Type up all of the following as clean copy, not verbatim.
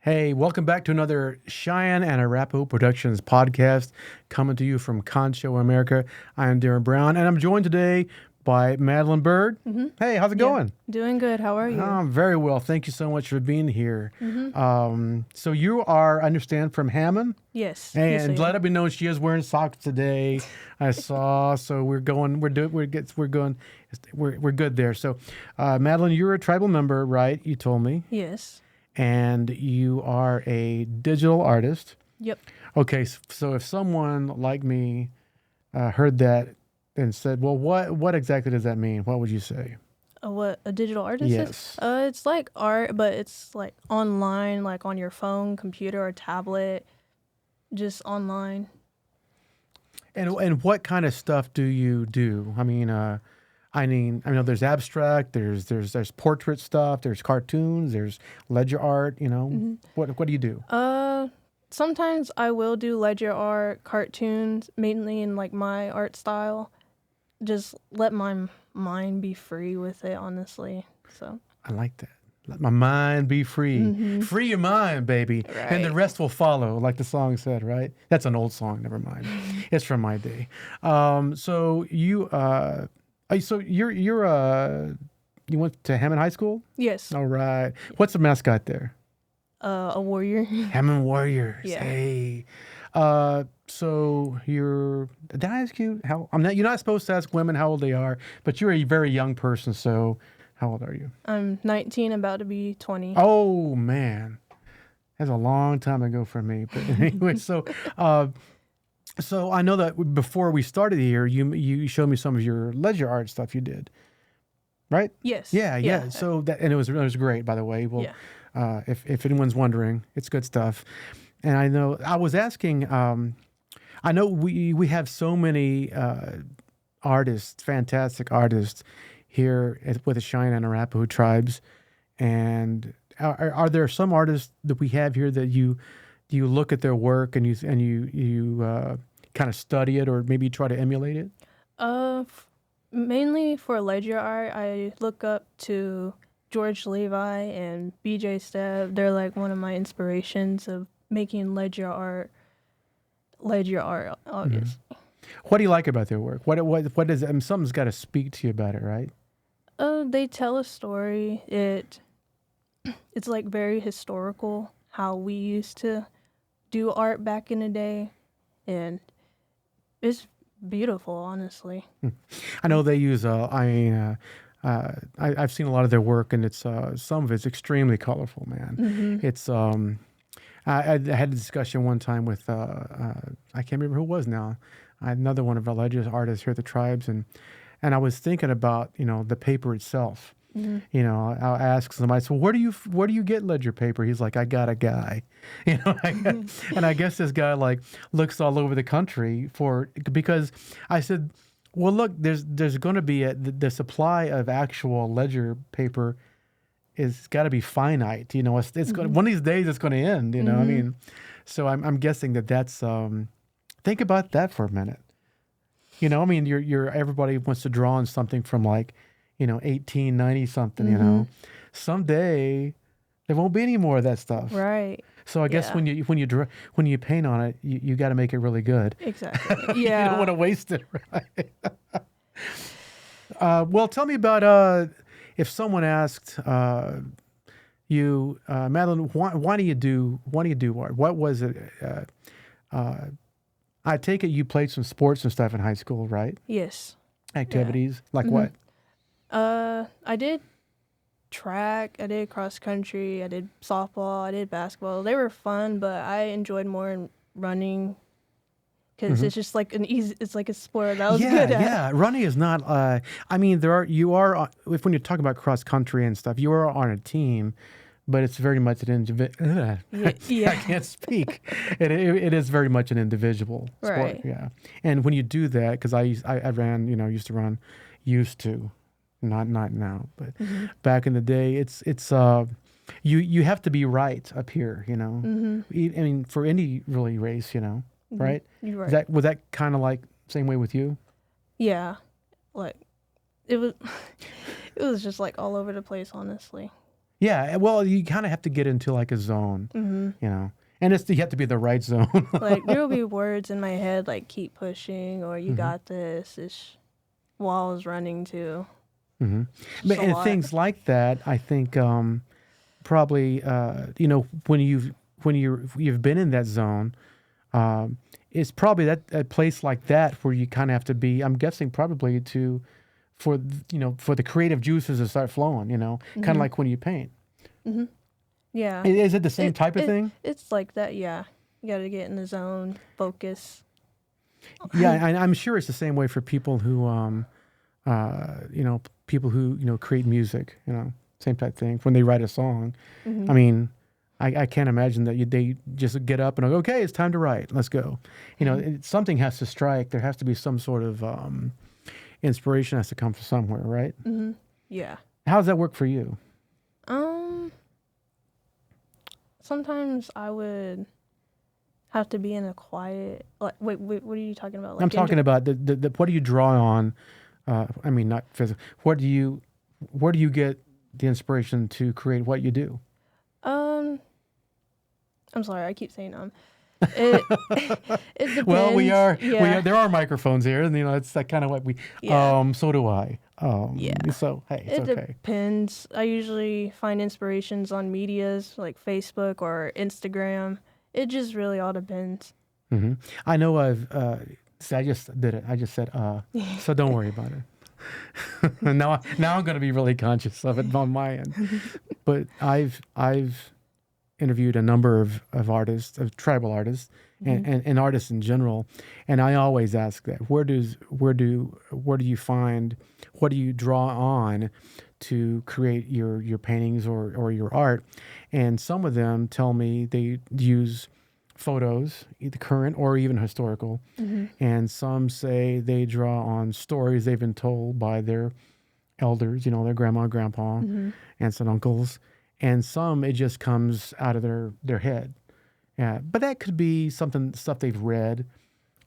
Hey, welcome back to another Cheyenne and Arapaho Productions podcast coming to you from Concho, America. I am Darren Brown, and I'm joined today by Madelynn Byrd. Hey, how's it going? Doing good. How are you? Very well. Thank you so much for being here. So you are, I understand, from Hammon? Yes. And let it be known she is wearing socks today. I saw. So we're good there. So, Madelynn, you're a tribal member, right? You told me. Yes. And you are a digital artist. Yep. Okay, so if someone like me heard that and said, "Well, what exactly does that mean?" What would you say? What a digital artist Yes. is? It's like art, but it's like online, like on your phone, computer, or tablet, just online. And what kind of stuff do you do? I know there's abstract, there's portrait stuff, there's cartoons, there's ledger art. What do you do? Sometimes I will do ledger art, cartoons, mainly in like my art style. Just let my mind be free with it, honestly. So I like that. Let my mind be free. Free your mind, baby. Right. And the rest will follow, like the song said, right? That's an old song, never mind. It's from my day. So you you went to Hammond High School? yes, All right. What's the mascot there? a warrior. Hammond Warriors. Yeah. Hey. So did I ask you you're not supposed to ask women how old they are, but you're a very young person, so how old are you? I'm 19, about to be 20. Oh man, that's a long time ago for me. But anyway, so I know that before we started here, you showed me some of your ledger art stuff you did, right? Yes. Yeah. So and it was great, by the way. Well, Yeah. If anyone's wondering, it's good stuff. And I know I was asking. I know we have so many artists, fantastic artists here with the Cheyenne and Arapaho tribes. And are there some artists that we have here that you look at their work and you kind of study it or maybe try to emulate it? Mainly for ledger art, I look up to George Levi and BJ Stebb. They're like one of my inspirations of making ledger art, obviously. What do you like about their work? What does something's got to speak to you about it, right? They tell a story. It's like very historical how we used to do art back in the day, and it's beautiful, honestly. I know they use. I've seen a lot of their work, and it's some of it's extremely colorful, man. It's I had a discussion one time with I can't remember who it was now. Another one of our ledger artists here at the tribes, and I was thinking about the paper itself. I'll ask somebody, so where do you get ledger paper? He's like, I got a guy, and I guess this guy like looks all over the country because I said, well, look, there's going to be the supply of actual ledger paper is got to be finite. It's going one of these days it's going to end. I mean, so I'm guessing that's think about that for a minute. I mean, you're everybody wants to draw on something from like 1890 something. Someday there won't be any more of that stuff. Right. So I guess when you paint on it, you got to make it really good. Exactly. You don't want to waste it, right? Well, tell me about if someone asked you, Madelynn, why do you do art? What was it? I take it you played some sports and stuff in high school, right? Yes. Activities like what? I did track, I did cross country, I did softball, I did basketball. They were fun, but I enjoyed more in running because it's just like it's like a sport that I was good at. Yeah, running is not. I mean, when you're talking about cross country and stuff, you are on a team, but it's very much an individual. Yeah. I can't speak. It is very much an individual sport. Right. Yeah, and when you do that, because I ran, used to run, not now, but back in the day, it's you have to be right up here, I mean, for any really race, right? You're right. Was that kind of like same way with you? Yeah, like it was. It was just like all over the place, honestly. Yeah, well, you kind of have to get into like a zone, you know, and you have to be the right zone. Like there will be words in my head like "keep pushing" or "you got this." It's walls running too. Just a And lot. things like that, I think, probably, you know, you've been in that zone, it's probably that a place like that where you kind of have to be. I'm guessing probably for the creative juices to start flowing. You know, kind of like when you paint. Yeah. Is it the same type of thing? It's like that. Yeah. You got to get in the zone, focus. Yeah, I'm sure it's the same way for people who, you know, create music. You know, same type thing when they write a song. I mean, I can't imagine that they just get up and go, okay, it's time to write. Let's go. You know, something has to strike. There has to be some sort of inspiration has to come from somewhere, right? Yeah. How does that work for you? Sometimes I would have to be in a quiet. Like, wait, what are you talking about? Like I'm talking about the what do you draw on? I mean, not physical. Where do you get the inspiration to create what you do? I'm sorry, I keep saying It it depends. Well, we are. Yeah. There are microphones here, and you know it's that kind of what we. Yeah. So do I. Yeah. So hey, it's It okay. depends. I usually find inspirations on medias like Facebook or Instagram. It just really all depends. I know see, I just did it. I just said so don't worry about it. now I'm going to be really conscious of it on my end. But I've interviewed a number of artists, of tribal artists, and artists in general, and I always ask that where do you find, what do you draw on to create your paintings or your art? And some of them tell me they use photos, either current or even historical, and some say they draw on stories they've been told by their elders, you know, their grandma, grandpa, aunts and uncles, and some it just comes out of their head. Yeah, but that could be stuff they've read,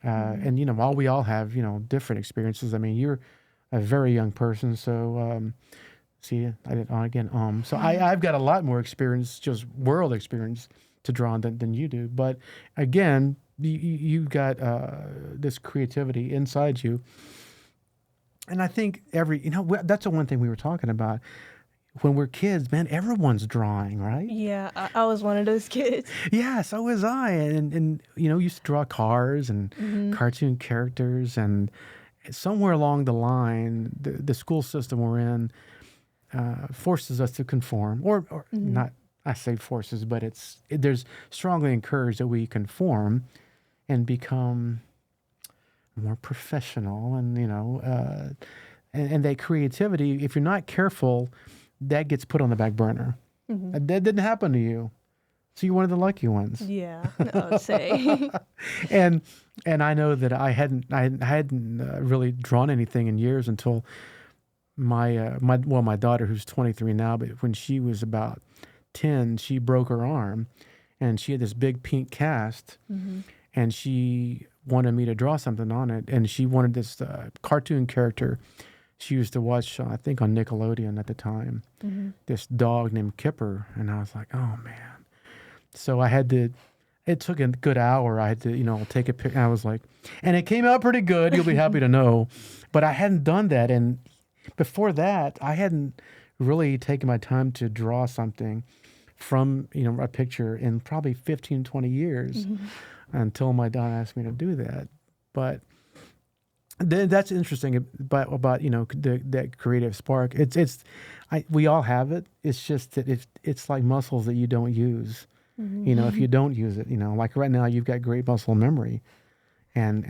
and you know, we all have, you know, different experiences. I mean, you're a very young person, so see, I did again. So I've got a lot more experience, just world experience, to draw on than you do. But again, you've got this creativity inside you, and I think that's the one thing we were talking about. When we're kids, man, everyone's drawing, right? Yeah, I was one of those kids. Yeah, so was I, and you know, used to draw cars and cartoon characters, and somewhere along the line, the school system we're in forces us to conform, or not. I say forces, but there's strongly encouraged that we conform and become more professional, and you know, and that creativity, if you're not careful, that gets put on the back burner. That didn't happen to you, so you're one of the lucky ones. Yeah, I would say. and I know that I hadn't really drawn anything in years until my daughter, who's 23 now, but when she was about 10, she broke her arm, and she had this big pink cast, and she wanted me to draw something on it, and she wanted this cartoon character she used to watch, I think on Nickelodeon at the time, this dog named Kipper, and I was like, oh man. So it took a good hour. I had to, you know, take a pic. I was like, and it came out pretty good. You'll be happy to know. But I hadn't done that. And before that, I hadn't really taken my time to draw something from, you know, a picture in probably 15, 20 years until my dad asked me to do that. But that's interesting about you know, that creative spark. We all have it. It's just that it's like muscles that you don't use. You know, if you don't use it, you know, like right now you've got great muscle memory, and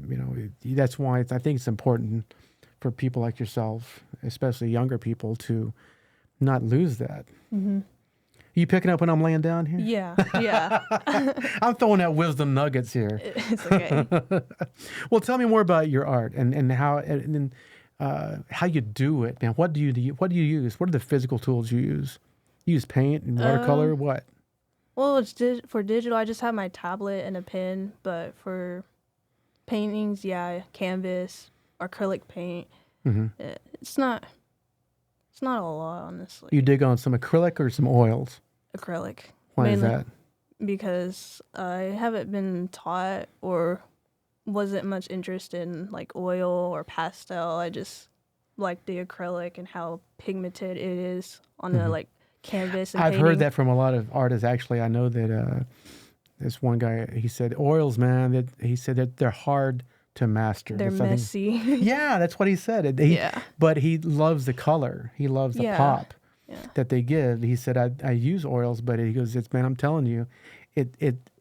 you know, that's why I think it's important for people like yourself, especially younger people, to not lose that. You picking up when I'm laying down here? Yeah. I'm throwing out wisdom nuggets here. It's okay. Well, tell me more about your art and how you do it. Now, what do you use? What are the physical tools you use? You use paint and watercolor. What? Well, for digital, I just have my tablet and a pen. But for paintings, yeah, canvas, acrylic paint. It's not. It's not a lot, honestly. You dig on some acrylic or some oils? Acrylic. Why Mainly is that? because I haven't been taught or wasn't much interested in like oil or pastel. I just like the acrylic and how pigmented it is on the like canvas and I've painting. heard that from a lot of artists. Actually, I know that this one guy, he said oils, man. He said that they're hard to master. They're That's, I think, messy. yeah, that's what he said. Yeah. But he loves the color. He loves the Yeah. pop Yeah. that they give. He said, I use oils, but he goes, it's, man, I'm telling you,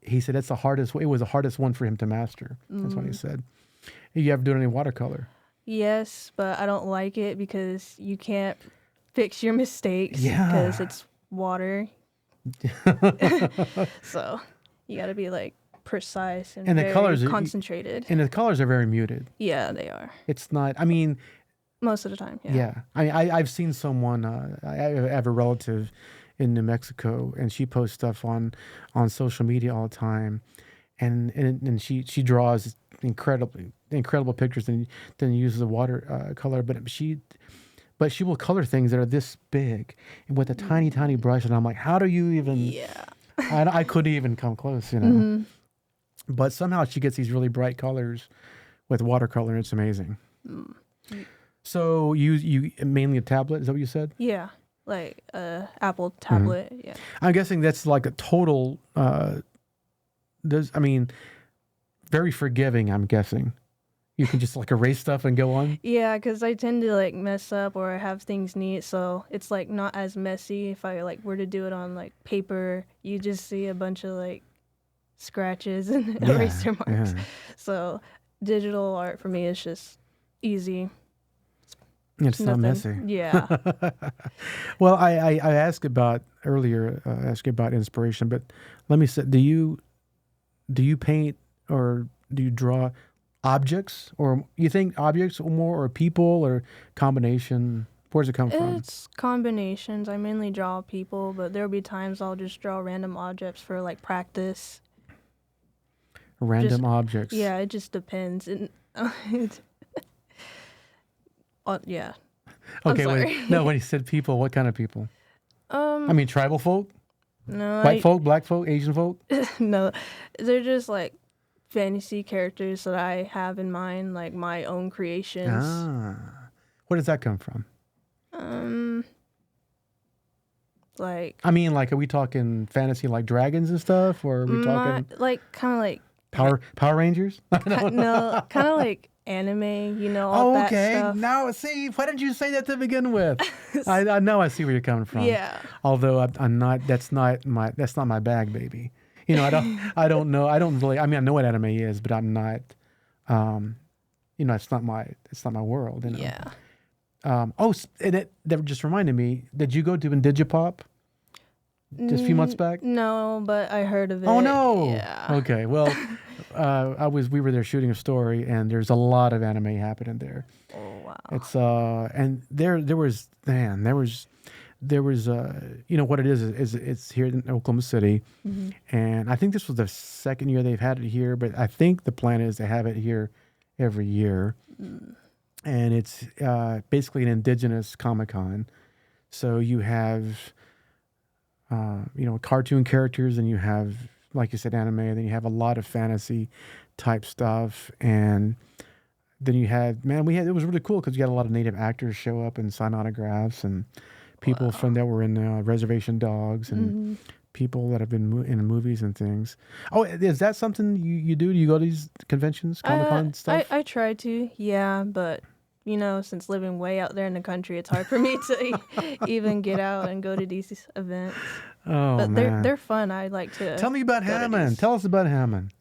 he said, it's the hardest, it was the hardest one for him to master. That's what he said. You ever do any watercolor? Yes, but I don't like it because you can't fix your mistakes Yeah. because it's water. So you got to be like precise and the very colors concentrated. And the colors are very muted. Yeah, they are. It's not, I mean, Most of the time, yeah. yeah. I've seen someone, I have a relative in New Mexico, and she posts stuff on social media all the time. And she draws incredible pictures and then uses the water color. But she will color things that are this big with a tiny brush. And I'm like, how do you even, Yeah. I couldn't even come close, you know. But somehow she gets these really bright colors with watercolor, and it's amazing. So you mainly a tablet, is that what you said? Yeah, like Apple tablet. Yeah. I'm guessing that's like a total. Very forgiving. I'm guessing you can just like erase stuff and go on. Yeah, because I tend to like mess up or have things neat, so it's like not as messy. If I like were to do it on like paper, you just see a bunch of like scratches and eraser marks. Yeah. So digital art for me is just easy. It's not Nothing. messy. Yeah. Well, I asked about earlier, asked you about inspiration, but let me say, do you paint or do you draw objects, or you think objects more, or people, or combination? Where does it come from? It's combinations. I mainly draw people, but there'll be times I'll just draw random objects for like practice. Random objects. Yeah, it just depends. Yeah. Okay. I'm sorry. When he said people, what kind of people? I mean, tribal folk, No, white folk, black folk, Asian folk. no, they're just like fantasy characters that I have in mind, like my own creations. Where does that come from? Like I mean, like, are we talking fantasy like dragons and stuff, or are we talking like kind of like Power Rangers? no, kind of like anime, all that okay. stuff. Now, see, why didn't you say that to begin with? I know I see where you're coming from. Yeah. Although I'm not. That's not my bag, baby. I don't know. I don't really. I mean, I know what anime is, but I'm not. It's not my world. Yeah. That just reminded me. Did you go to Indigipop just a few months back? No, but I heard of it. Oh no. Yeah. Okay. Well, we were there shooting a story, and there's a lot of anime happening there. Oh wow. It's and there was what it is it's here in Oklahoma City, and I think this was the second year they've had it here, but I think the plan is to have it here every year. And it's basically an indigenous Comic-Con. So you have cartoon characters, and you have, like you said, anime, and then you have a lot of fantasy type stuff, and then you had it was really cool because you had a lot of native actors show up and sign autographs, and people from that were in Reservation Dogs, and people that have been in movies and things. Oh, is that something you do? Do you go to these conventions, Comic-Con stuff? I try to, yeah, but since living way out there in the country, it's hard for me to even get out and go to these events. Oh, but man. they're fun. I like to. Tell me about Hammond. Tell us about Hammond.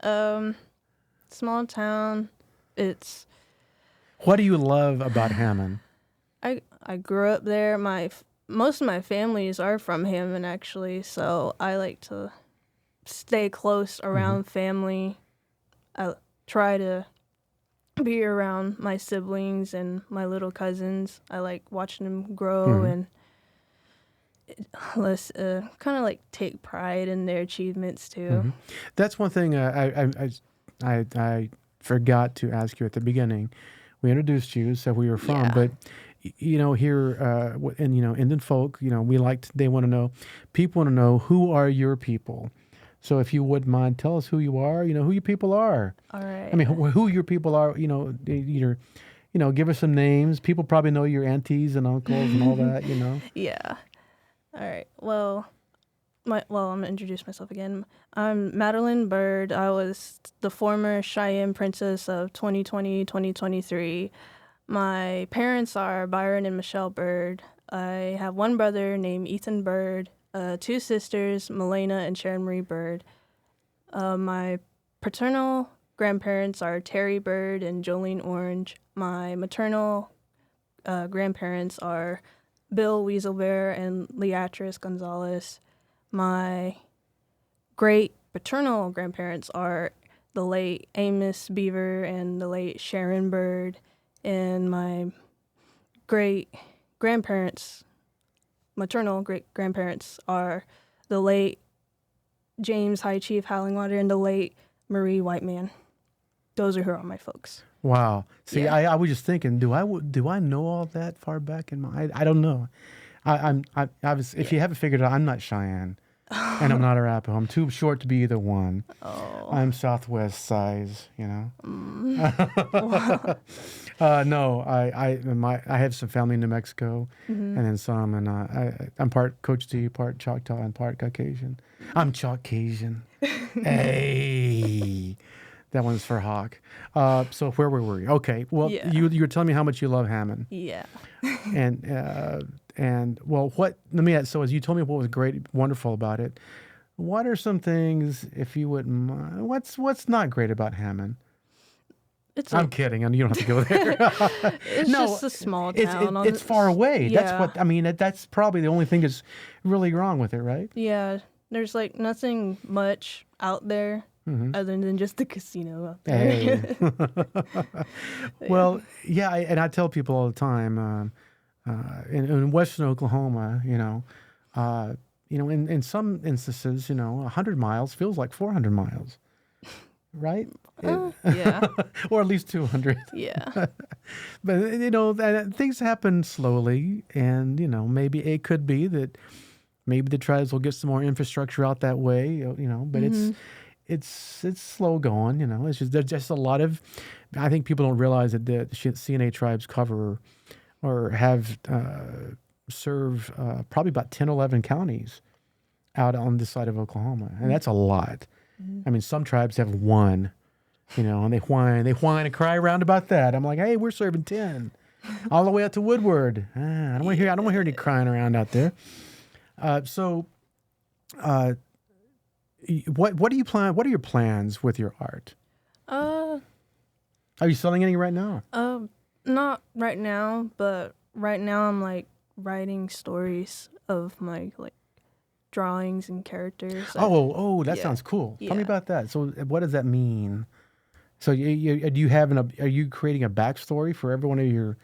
Small town. It's. What do you love about Hammond? I grew up there. Most of my families are from Hammond, actually, so I like to stay close around family. I try to be around my siblings and my little cousins. I like watching them grow and kind of like take pride in their achievements too. That's one thing I forgot to ask you at the beginning. We introduced you, so where you're from, but here, and Indian folk, they want to know, people want to know, who are your people? So if you wouldn't mind, tell us who you are. Who your people are. All right. I mean, who your people are. Either, give us some names. People probably know your aunties and uncles and all that. Yeah. All right. Well, I'm gonna introduce myself again. I'm Madelynn Byrd. I was the former Cheyenne princess of 2020-2023. My parents are Byron and Michelle Byrd. I have one brother named Ethan Byrd, two sisters, Melena and Sharon Marie Byrd. My paternal grandparents are Terry Byrd and Jolene Orange. My maternal grandparents are Bill Weaselbear and Leatrice Gonzalez. My great paternal grandparents are the late Amos Beaver and the late Sharon Byrd. And my great grandparents, maternal great grandparents, are the late James High Chief Howlingwater and the late Marie Whiteman. Those are who are my folks. Wow. See, Yeah. I was just thinking, do I know all that far back in my? I don't know. If you haven't figured it out, I'm not Cheyenne, and I'm not Arapaho. I'm too short to be either one. Oh. I'm Southwest size, Mm. No, I have some family in New Mexico, and then some, and I'm part Coach D, part Choctaw, and part Caucasian. I'm Caucasian. Hey, that one's for Hawk. So where were we? Okay, well, Yeah. you were telling me how much you love Hammond, Yeah. and well, so as you told me what was great, wonderful about it, what are some things, if you wouldn't mind, what's not great about Hammond? I'm kidding, and you don't have to go there. It's just a small town. It's far away. Yeah. That's what I mean. That's probably the only thing that's really wrong with it, right? Yeah. There's nothing much out there other than just the casino out there. Hey. Well, yeah, and I tell people all the time, in Western Oklahoma, in some instances, 100 miles feels like 400 miles, right? Yeah. Or at least 200. Yeah. But things happen slowly, and maybe it could be that maybe the tribes will get some more infrastructure out that way, but it's slow going, it's just, there's just a lot of, I think people don't realize that the CNA tribes cover or have serve probably about 10, 11 counties out on this side of Oklahoma, and that's a lot. I mean, some tribes have one, and they whine and cry around about that. I'm like, hey, we're serving 10, all the way out to Woodward. I don't want to hear any crying around out there. What do you plan? What are your plans with your art? Are you selling any right now? Not right now, but right now I'm writing stories of my drawings and characters. That sounds cool. Tell me about that. So what does that mean? So do you have are you creating a backstory for every one of your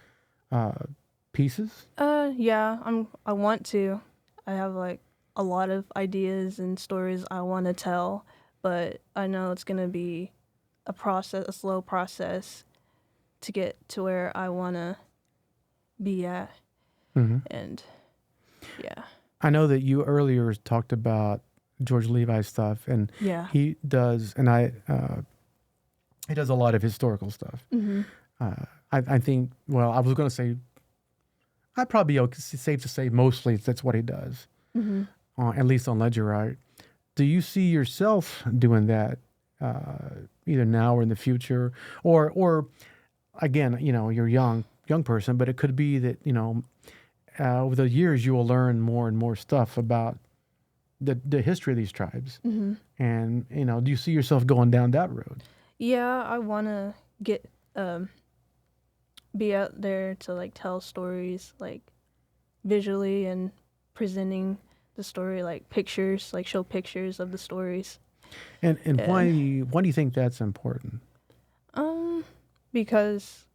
pieces? Yeah, I want to. I have a lot of ideas and stories I want to tell, but I know it's going to be a slow process to get to where I want to be at. And yeah. I know that you earlier talked about George Levi's stuff, and he does, and he does a lot of historical stuff. I think, well, I was going to say, I'd probably be safe to say mostly that's what he does, at least on ledger art. Do you see yourself doing that either now or in the future? Or again, you're a young person, but it could be that, over the years you will learn more and more stuff about the history of these tribes. And, do you see yourself going down that road? Yeah, I want to get be out there to tell stories visually and presenting the story pictures, show pictures of the stories. And why do you think that's important? Because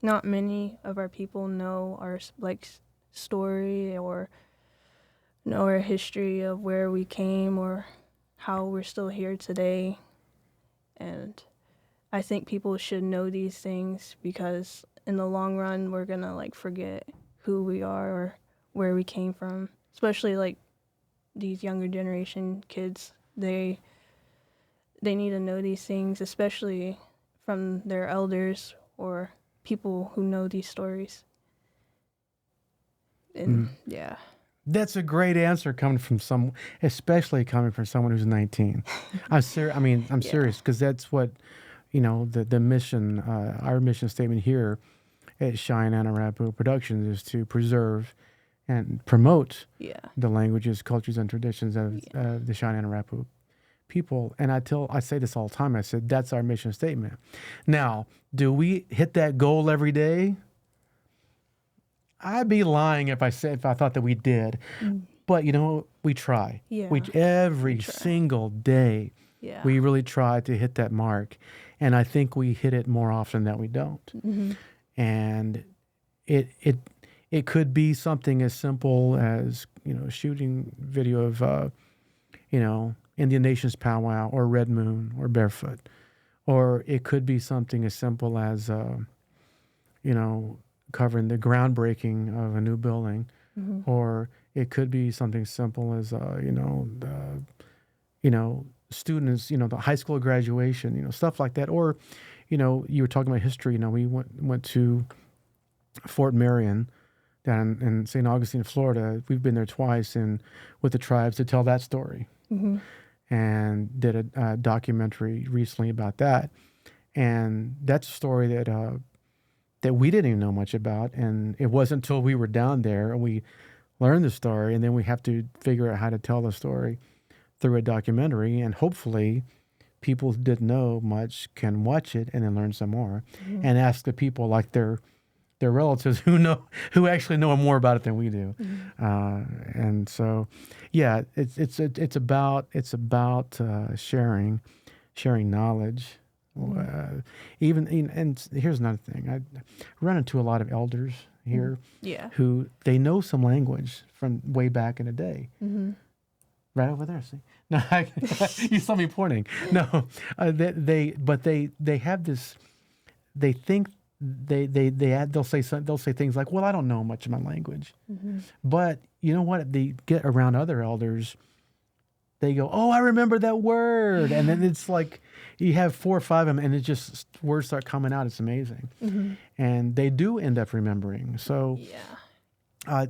not many of our people know our story or know our history of where we came or how we're still here today. And I think people should know these things because in the long run, we're gonna like forget who we are or where we came from. Especially like these younger generation kids, they need to know these things, especially from their elders or people who know these stories. And yeah. That's a great answer especially coming from someone who's 19. I'm serious. I mean, I'm serious, because that's what, the mission, our mission statement here at Cheyenne and Arapaho Productions is to preserve and promote the languages, cultures, and traditions of the Cheyenne and Arapaho people. And I say this all the time. I said, that's our mission statement. Now, do we hit that goal every day? I'd be lying if I thought that we did. But we try. Yeah. Every single day, we really try to hit that mark. And I think we hit it more often than we don't. Mm-hmm. And it could be something as simple as, shooting video of, Indian Nations powwow or Red Moon or Barefoot. Or it could be something as simple as, covering the groundbreaking of a new building. Mm-hmm. Or it could be something simple as, students, the high school graduation, stuff like that. Or, you were talking about history. We went to Fort Marion down in St. Augustine, Florida. We've been there twice and with the tribes to tell that story. Mm-hmm. And did a documentary recently about that. And that's a story that we didn't even know much about. And it wasn't until we were down there and we learned the story, and then we have to figure out how to tell the story through a documentary. And hopefully people who didn't know much can watch it and then learn some more, and ask the people like their relatives who actually know more about it than we do. And so, yeah, it's about sharing knowledge. And here's another thing. I run into a lot of elders here who they know some language from way back in the day. Mm-hmm. Right over there, see? No, you saw me pointing. No, they have this. They think they'll say things like, "Well, I don't know much of my language," but you know what? They get around other elders. They go, "Oh, I remember that word," and then it's like you have 4 or 5 of them, and it just words start coming out. It's amazing, and they do end up remembering. So,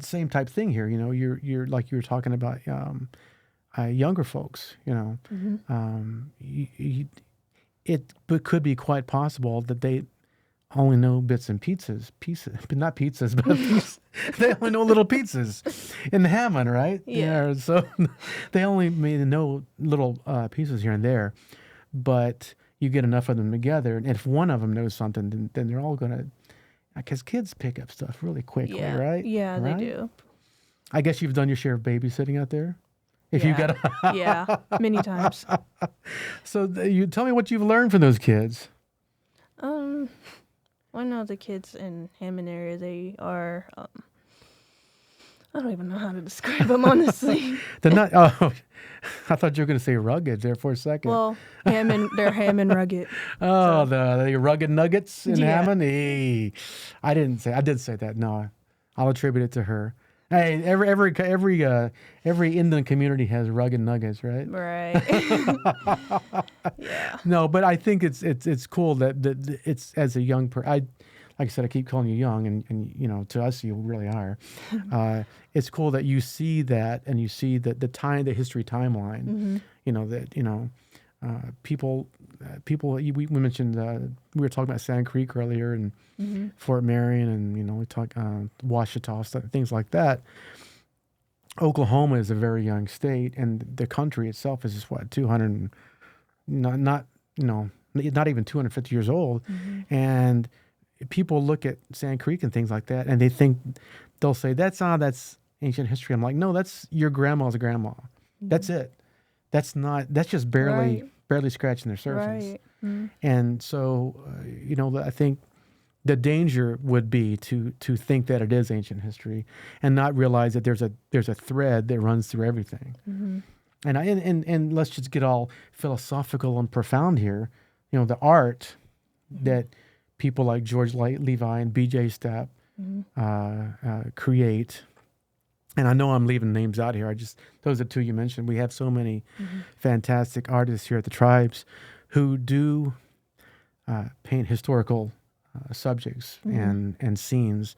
same type thing here. You're like you were talking about younger folks. It could be quite possible that they only know bits and pieces, but not pizzas, but they only know little pizzas in the Hammon, right? Yeah. So they only may know little pieces here and there, but you get enough of them together, and if one of them knows something, then they're all gonna, because kids pick up stuff really quickly, right? Yeah, right? They do. I guess you've done your share of babysitting out there. If you got many times. So you tell me what you've learned from those kids. I know the kids in Hammond area, they are, I don't even know how to describe them, honestly. They're not, I thought you were going to say rugged there for a second. Well, they're Hammond rugged. Oh, so. The rugged nuggets in Hammond? Hey, I did say that. No, I'll attribute it to her. Hey, every Indian community has rugged nuggets, right? Right. Yeah. No, but I think it's cool that it's as a young person. Like I said, I keep calling you young, and to us you really are. It's cool that you see that, and you see the history timeline. People. We mentioned we were talking about Sand Creek earlier and Fort Marion, and we talked Ouachita, things like that. Oklahoma is a very young state, and the country itself is just 200, not even 250 years old, and people look at Sand Creek and things like that, and they'll say that's ancient history. I'm like, no, that's your grandma's grandma. That's it. That's just barely scratching their surface. Right. Mm-hmm. And so, I think the danger would be to think that it is ancient history and not realize that there's a thread that runs through everything. Mm-hmm. And let's just get all philosophical and profound here. The art that people like George Levi and BJ Stepp create. And I know I'm leaving names out here. Those are two you mentioned. We have so many fantastic artists here at the Tribes who do paint historical subjects and scenes.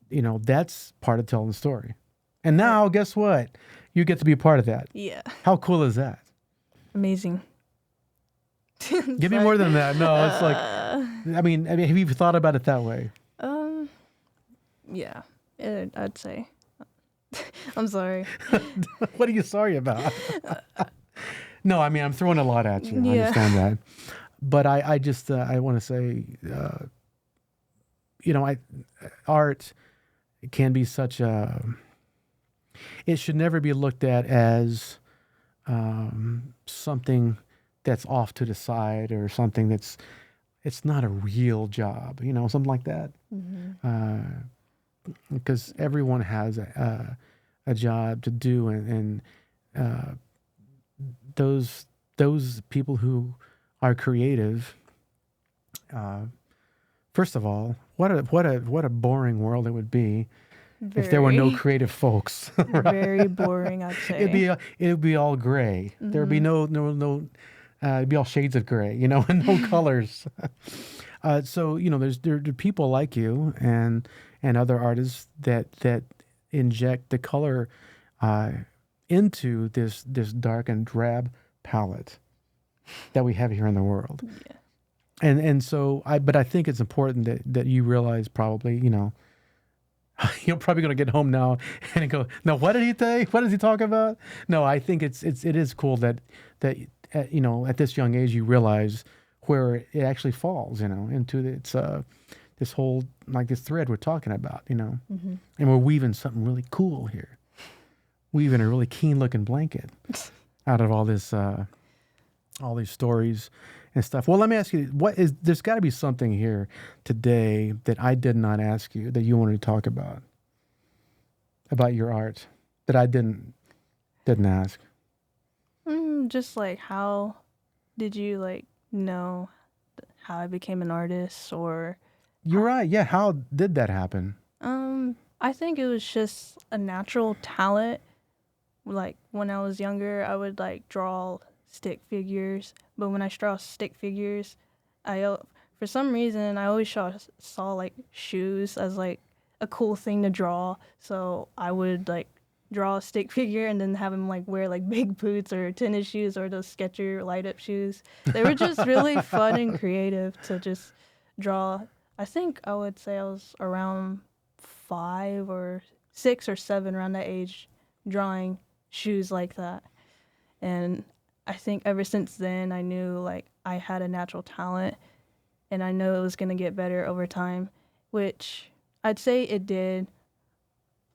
You know, that's part of telling the story. And now, guess what? You get to be a part of that. Yeah. How cool is that? Amazing. Give me more than that. No, it's like, I mean, have you thought about it that way? Yeah, I'd say. I'm sorry. What are you sorry about? No, I mean, I'm throwing a lot at you. I understand that. But I just, I want to say, you know, art can be such a, it should never be looked at as something that's off to the side or something it's not a real job, you know, something like that. Because everyone has a job to do, and those people who are creative, first of all, what a boring world it would be if there were no creative folks. Right? Very boring, I'd say. It'd be all gray. There'd be no it'd be all shades of gray, you know, and no colors. So, you know, there are people like you and other artists that inject the color into this dark and drab palette that we have here in the world. Yeah. And so but I think it's important that you realize, probably, you know, you're probably going to get home now and go, no, what did he say? What does he talk about? No, I think it is cool that you know, at this young age you realize where it actually falls, you know, into this whole, like, this thread we're talking about, you know, and we're weaving something really cool here, weaving a really keen looking blanket out of all this, all these stories and stuff. Well, let me ask you, there's got to be something here today that I did not ask you that you wanted to talk about your art that I didn't ask. Just like, how did you like know how I became an artist, or? You're right. Yeah. How did that happen? I think it was just a natural talent. Like, when I was younger, I would like draw stick figures, but when I draw stick figures, for some reason I always saw like shoes as like a cool thing to draw. So I would like draw a stick figure and then have him like wear like big boots or tennis shoes or those Skechers light up shoes. They were just really fun and creative to just draw. I think I would say I was around 5 or 6 or 7, around that age, drawing shoes like that. And I think ever since then I knew like I had a natural talent, and I know it was going to get better over time, which I'd say it did.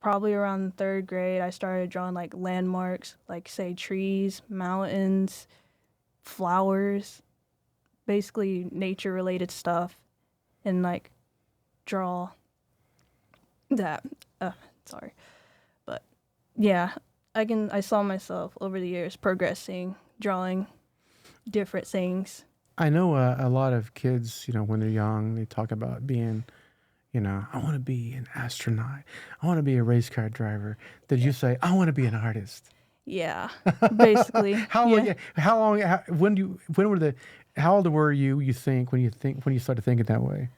Probably around 3rd grade, I started drawing like landmarks, like say trees, mountains, flowers, basically nature related stuff, and like draw that. Sorry. But yeah, I saw myself over the years progressing, drawing different things. I know a lot of kids, you know, when they're young, they talk about being, you know, I want to be an astronaut. I want to be a race car driver. Did you say, I want to be an artist? Yeah, basically. How old were you think when you started thinking that way?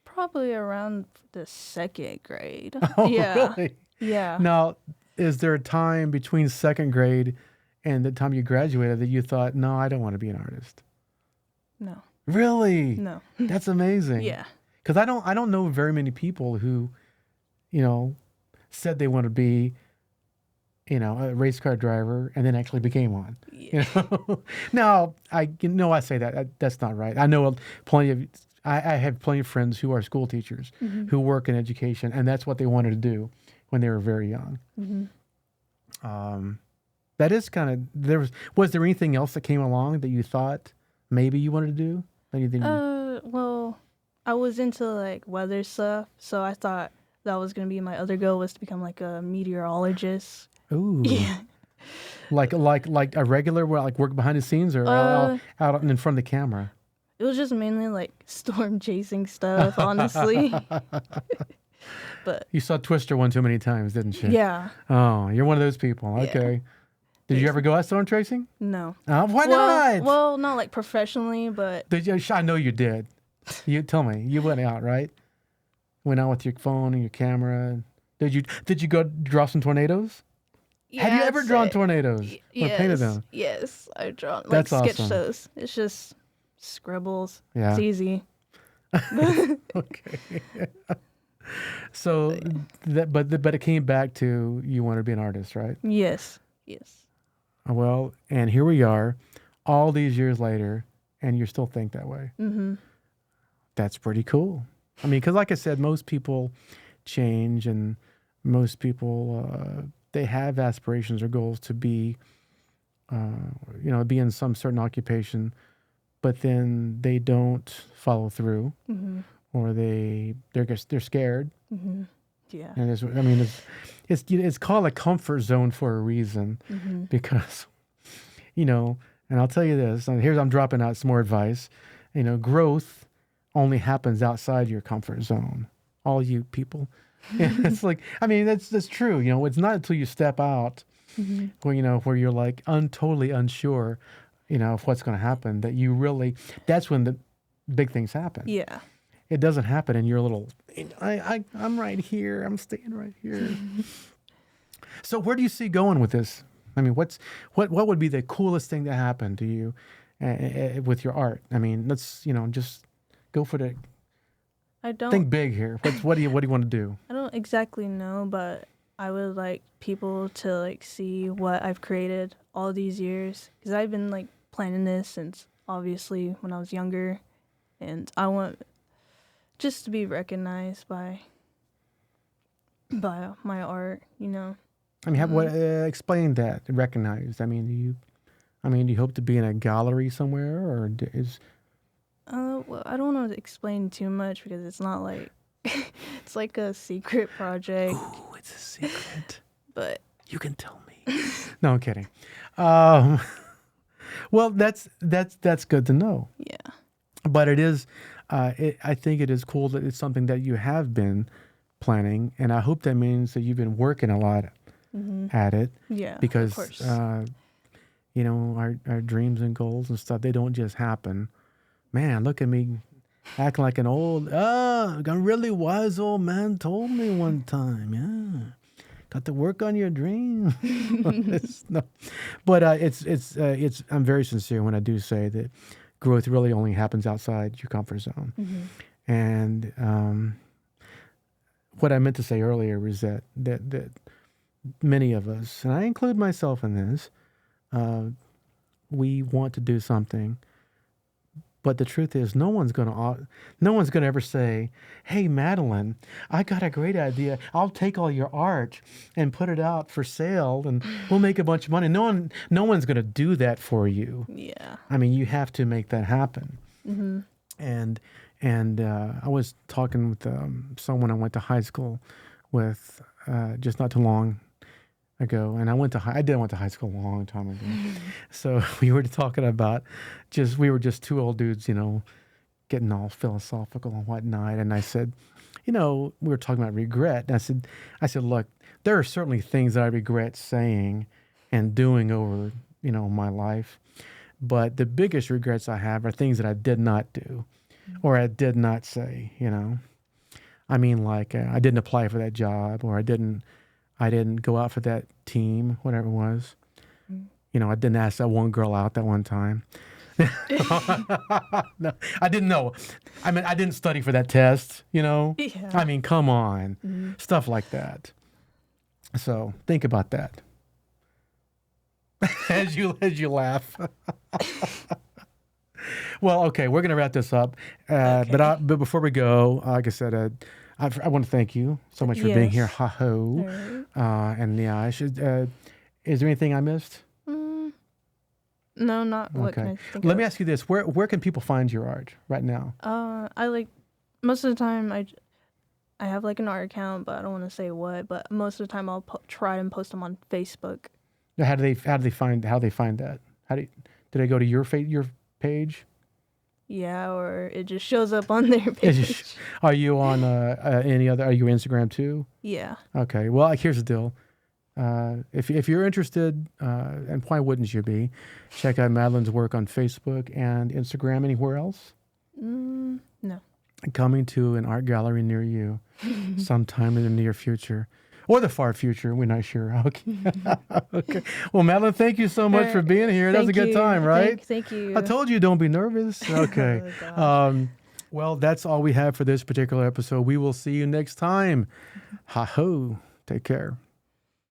Probably around the 2nd grade. Oh, yeah. Really? Yeah. Now, is there a time between 2nd grade and the time you graduated that you thought, no, I don't want to be an artist? No. Really? No. That's amazing. Yeah. Because I don't know very many people who, you know, said they want to be, you know, a race car driver and then actually became one. Yeah. You know? Now, I say that's not right. I know I have plenty of friends who are school teachers who work in education, and that's what they wanted to do when they were very young. That is kind of, was there anything else that came along that you thought maybe you wanted to do? Well, I was into like weather stuff, so I thought that was going to be my other goal, was to become like a meteorologist. Ooh. Yeah. Like a regular, like work behind the scenes, or out in front of the camera? It was just mainly like storm chasing stuff, honestly. But You saw Twister one too many times, didn't you? yeah, Oh, you're one of those people. Yeah. Okay. Did you ever go out storm tracing? no. Why not? Well, not like professionally, but Did you, I know you did. You tell me. You went out, right? Went out with your phone and your camera. Did you go draw some tornadoes? yeah, Have you I'd ever drawn say- tornadoes or painted them? Yes, I've drawn like That's sketched awesome. those. It's just scribbles. Yeah. It's easy. Okay. So but it came back to you want to be an artist, right? Yes. Yes. Well, and here we are, all these years later, and you still think that way. Mm-hmm. That's pretty cool. I mean, because like I said, most people change, and most people they have aspirations or goals to be, be in some certain occupation, but then they don't follow through, Mm-hmm. or they're scared. Mm-hmm. Yeah. And it's called a comfort zone for a reason, Mm-hmm. because, and I'll tell you this, and I'm dropping out some more advice. Growth only happens outside your comfort zone. All you people. It's like, I mean, that's true. It's not until you step out Mm-hmm. where you're like totally unsure, of what's going to happen, that's when the big things happen. Yeah. It doesn't happen in your little, I'm right here. I'm staying right here. So where do you see going with this? I mean, what would be the coolest thing to happen to you with your art? I mean, let's, just go for the, I don't think big here. What do you want to do? I don't exactly know, but I would like people to like see what I've created all these years, because I've been like planning this since obviously when I was younger, and I want just to be recognized by my art, I mean, explain that, recognized. I mean, do you hope to be in a gallery somewhere, or is? Well, I don't want to explain too much because it's not like it's like a secret project, Ooh, it's a secret. but You can tell me. No, I'm kidding. Well, that's good to know. yeah. But it is, I think it is cool that it's something that you have been planning, and I hope that means that you've been working a lot at it, Yeah, because of course. our dreams and goals and stuff, they don't just happen. Man, look at me acting like an a really wise old man told me one time. Yeah, got to work on your dream. But it's I'm very sincere when I do say that growth really only happens outside your comfort zone. And what I meant to say earlier was that many of us, and I include myself in this, we want to do something, but the truth is, no one's gonna ever say, "Hey, Madelynn, I got a great idea. I'll take all your art and put it out for sale, and we'll make a bunch of money." No one's gonna do that for you. Yeah. I mean, you have to make that happen. Mm-hmm. And I was talking with someone I went to high school with just not too long ago, and I went to high school a long time ago. So we were talking about we were just two old dudes, getting all philosophical and whatnot. And I said, we were talking about regret. And I said, look, there are certainly things that I regret saying and doing over, my life. But the biggest regrets I have are things that I did not do or I did not say, I mean, like I didn't apply for that job, or I didn't go out for that team, whatever it was. I didn't ask that one girl out that one time. No, I didn't know. I mean, I didn't study for that test, Yeah. I mean, come on. Stuff like that. So think about that. as you laugh. Well, okay, we're going to wrap this up. Okay. But before we go, like I said, I want to thank you so much for being here. Yes. Ha-ho. Alright. And yeah, I should, is there anything I missed? No, not what can Okay. I think Let of. me ask you this. Where can people find your art right now? I like most of the time I have like an art account, but I don't want to say what. But most of the time I'll try and post them on Facebook. How do they find that? Do they go to your page? Yeah, or it just shows up on their page. Are you on any other? Are you Instagram too? Yeah. Okay. Well, here's the deal. If you're interested, and why wouldn't you be? Check out Madelynn's work on Facebook and Instagram. Anywhere else? No. Coming to an art gallery near you sometime in the near future. Or the far future, we're not sure. Okay. Okay. Well, Madelynn, thank you so much for being here. That was a good time, right? Thank you. I told you, don't be nervous. Okay. Well, that's all we have for this particular episode. We will see you next time. Ha-ho. Take care.